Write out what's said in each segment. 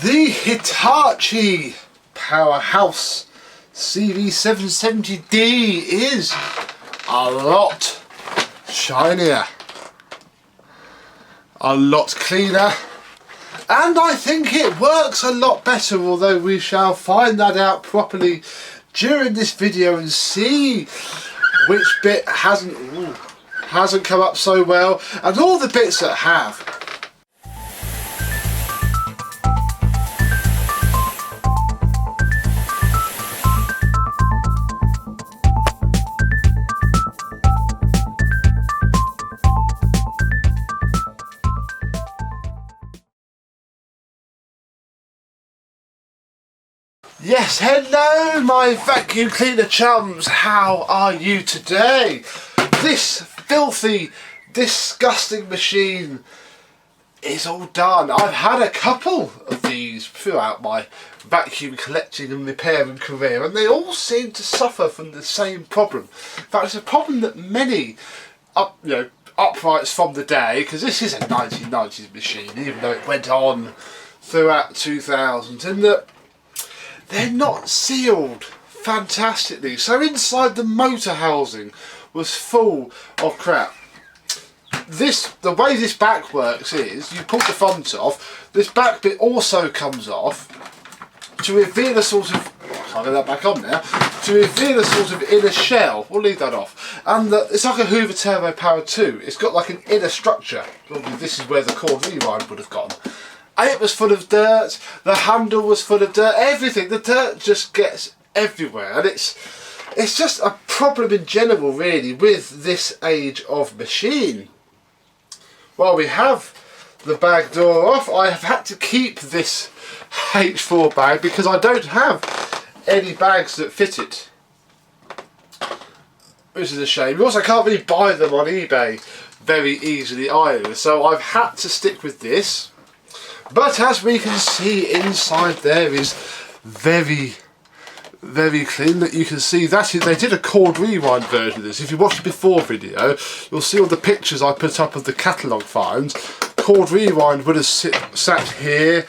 The Hitachi Powerhouse CV770D is a lot shinier, a lot cleaner, and I think it works a lot better, although we shall find that out properly during this video and see which bit hasn't come up so well and all the bits that have. Yes, hello my vacuum cleaner chums, how are you today? This filthy, disgusting machine is all done. I've had a couple of these throughout my vacuum collecting and repairing career, and they all seem to suffer from the same problem. In fact, it's a problem that many uprights from the day, because this is a 1990s machine, even though it went on throughout 2000s, and that they're not sealed fantastically. So inside the motor housing was full of crap. The way this back works is you pull the front off, this back bit also comes off to reveal a sort of, I'll get that back on now, to reveal a sort of inner shell. We'll leave that off. And it's like a Hoover Turbo Power 2. It's got like an inner structure. This is where the cord rewind would have gone. And it was full of dirt, the handle was full of dirt, everything. The dirt just gets everywhere, and it's just a problem in general really with this age of machine. While we have the bag door off, I have had to keep this H4 bag because I don't have any bags that fit it, which is a shame. You also can't really buy them on eBay very easily either, so I've had to stick with this. But as we can see, inside there is very clean. That you can see that they did a cord rewind version of this. If you watched the before video, you'll see all the pictures I put up of the catalogue finds. Cord rewind would have sat here.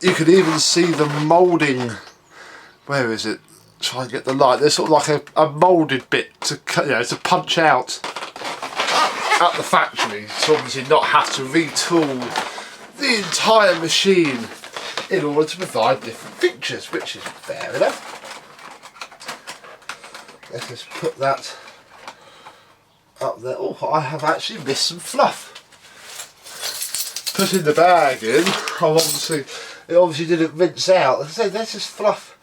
You could even see the moulding. Where is it? Try and get the light. There's sort of like a moulded bit to punch out at the factory, to obviously not have to retool the entire machine in order to provide different features, which is fair enough. Let's just put that up there. Oh, I have actually missed some fluff. Putting the bag in, it obviously didn't rinse out. As I say, there's just fluff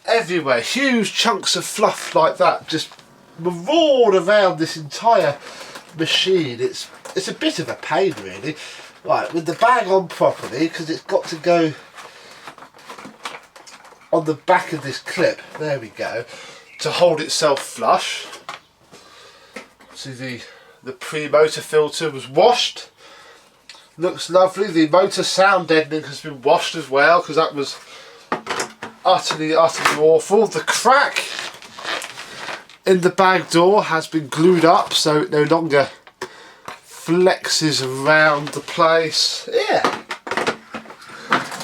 everywhere. Huge chunks of fluff like that just roared around this entire machine. It's a bit of a pain really. Right, with the bag on properly, because it's got to go on the back of this clip, there we go, to hold itself flush. See, the pre-motor filter was washed, looks lovely. The motor sound deadening has been washed as well, because that was utterly awful. The crack in the bag door has been glued up, so it no longer flexes around the place. Yeah,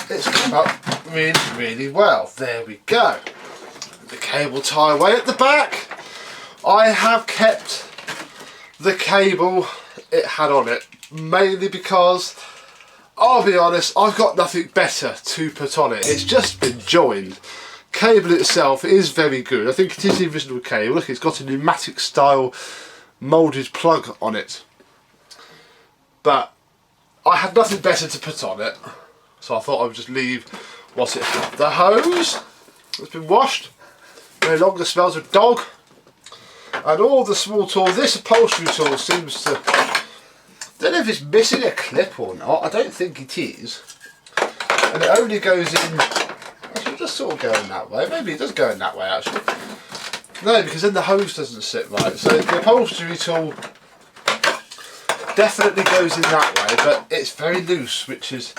it's come up really well. There we go. The cable tie away at the back. I have kept the cable it had on it, mainly because, I'll be honest, I've got nothing better to put on it. It's just been joined. Cable itself is very good. I think it is the original cable. Look, it's got a pneumatic style moulded plug on it. But I had nothing better to put on it, so I thought I would just leave what it had. The hose has been washed, no longer smells of dog, and all the small tools. This upholstery tool seems to, don't know if it's missing a clip or not. I don't think it is, and it only goes in. Actually, just sort of going that way. Maybe it does go in that way actually. No, because then the hose doesn't sit right. So the upholstery tool definitely goes in that way, but it's very loose, which is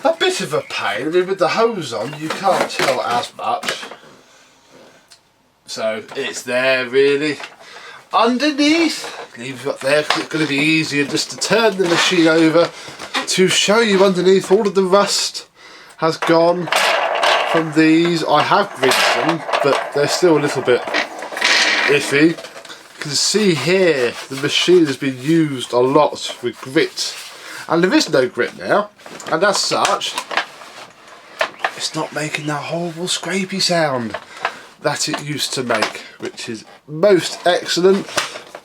a bit of a pain. I mean, with the hose on, you can't tell as much. So it's there really. Underneath, leave it up there because it's going to be easier just to turn the machine over to show you underneath. All of the rust has gone from these. I have greased them, but they're still a little bit iffy. You can see here the machine has been used a lot with grit, and there is no grit now, and as such it's not making that horrible scrapey sound that it used to make, which is most excellent.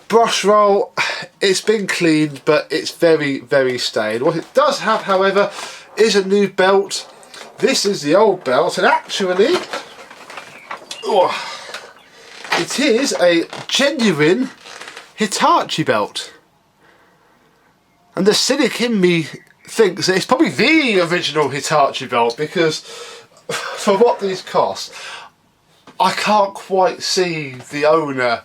Brush roll, it's been cleaned, but it's very, very stained. What it does have, however, is a new belt. This is the old belt, and actually, it is a genuine Hitachi belt. And the cynic in me thinks that it's probably the original Hitachi belt, because for what these cost, I can't quite see the owner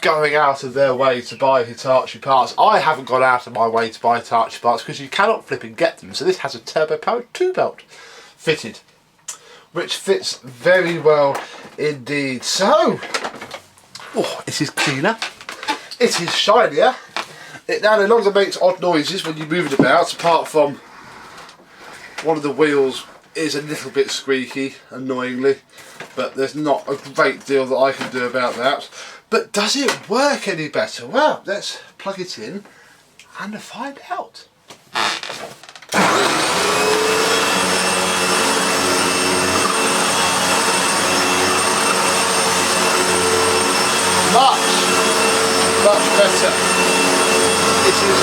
going out of their way to buy Hitachi parts. I haven't gone out of my way to buy Hitachi parts because you cannot flip and get them. So this has a turbo powered 2 belt fitted, which fits very well indeed. So, it is cleaner, it is shinier, it now no longer makes odd noises when you move it about, apart from one of the wheels is a little bit squeaky, annoyingly, but there's not a great deal that I can do about that. But does it work any better? Well, let's plug it in and find out. Much better. It is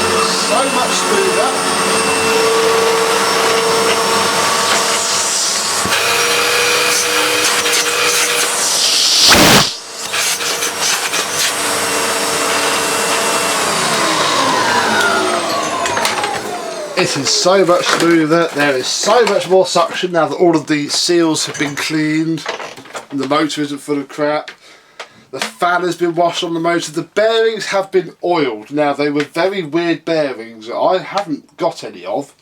so much smoother. It is so much smoother. There is so much more suction now that all of the seals have been cleaned and the motor isn't full of crap. The fan has been washed on the motor. The bearings have been oiled. Now, they were very weird bearings that I haven't got any of,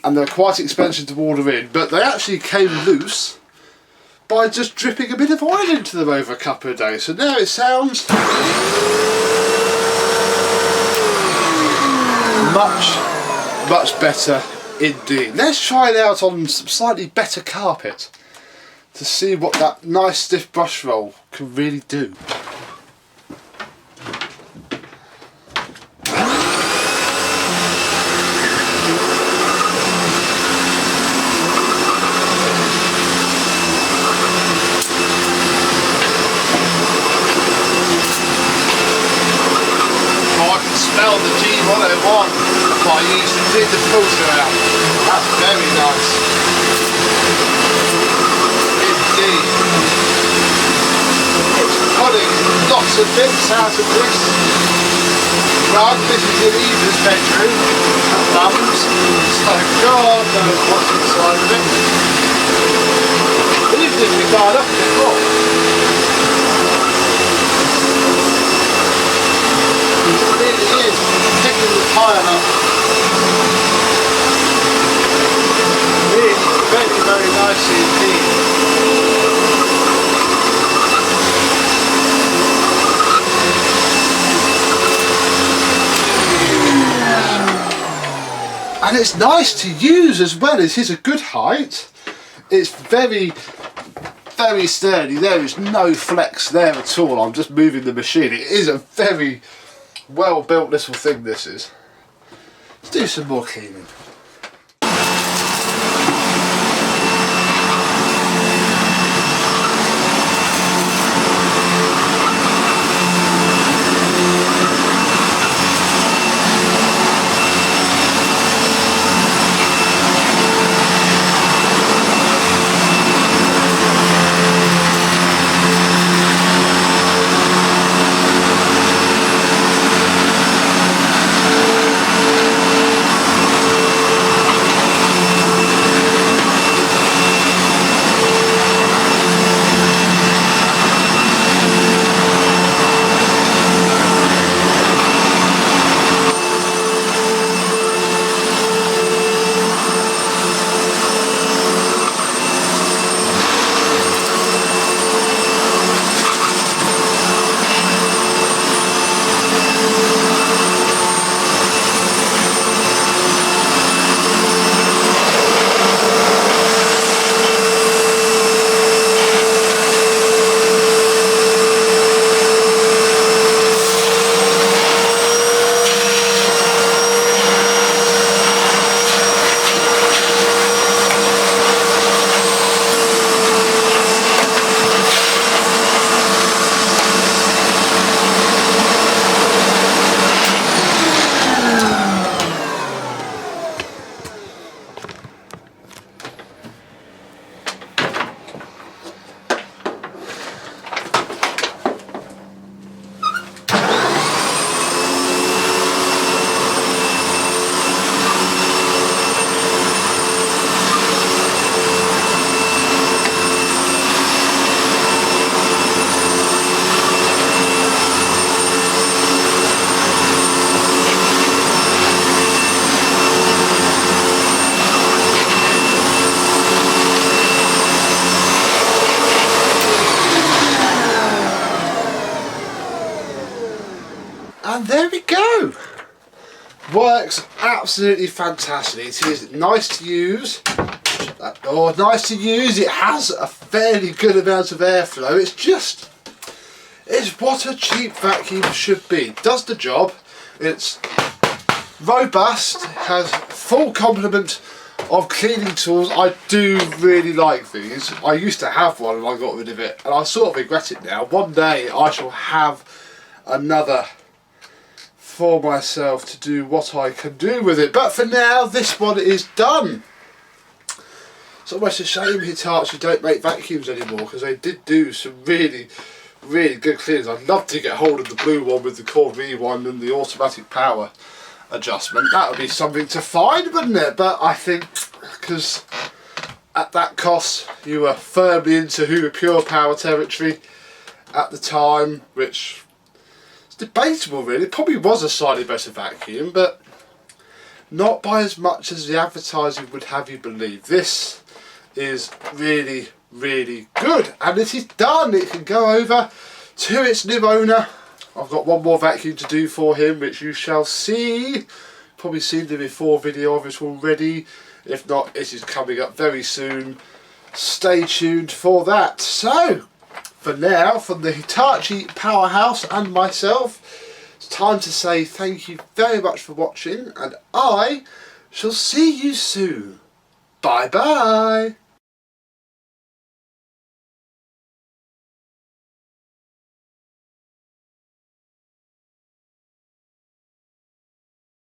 and they're quite expensive to order in, but they actually came loose by just dripping a bit of oil into them over a couple of days. So now it sounds much better indeed. Let's try it out on some slightly better carpet to see what that nice stiff brush roll can really do. I can smell the G101 I used to clean the filter out. That's very nice. Indeed. It's pulling lots of bits out of this rug. This is in Eva's bedroom and Mum's, so God knows what's inside of it. Even if we died up a bit more. It really is picking the pile up. Really very, very nicely indeed. And it's nice to use as well. It is a good height. It's very, very sturdy. There is no flex there at all. I'm just moving the machine. It is a very well built little thing, this is. Let's do some more cleaning. works absolutely fantastic. It is nice to use. Nice to use. It has a fairly good amount of airflow. It's what a cheap vacuum should be. It does the job. It's robust, has full complement of cleaning tools. I do really like these. I used to have one and I got rid of it, and I sort of regret it now. One day I shall have another for myself to do what I can do with it, but for now this one is done. It's almost a shame Hitachi don't make vacuums anymore, because they did do some really good cleaners. I'd love to get hold of the blue one with the cord rewind and the automatic power adjustment. That would be something to find, wouldn't it? But I think because at that cost you were firmly into Hoover Pure Power territory at the time, which is debatable really. It probably was a slightly better vacuum, but not by as much as the advertising would have you believe. This is really good, and it is done. It can go over to its new owner. I've got one more vacuum to do for him, which you shall see. Probably seen the before video of it already. If not, it is coming up very soon. Stay tuned for that. So, for now, from the Hitachi Powerhouse and myself, it's time to say thank you very much for watching, and I shall see you soon. Bye bye.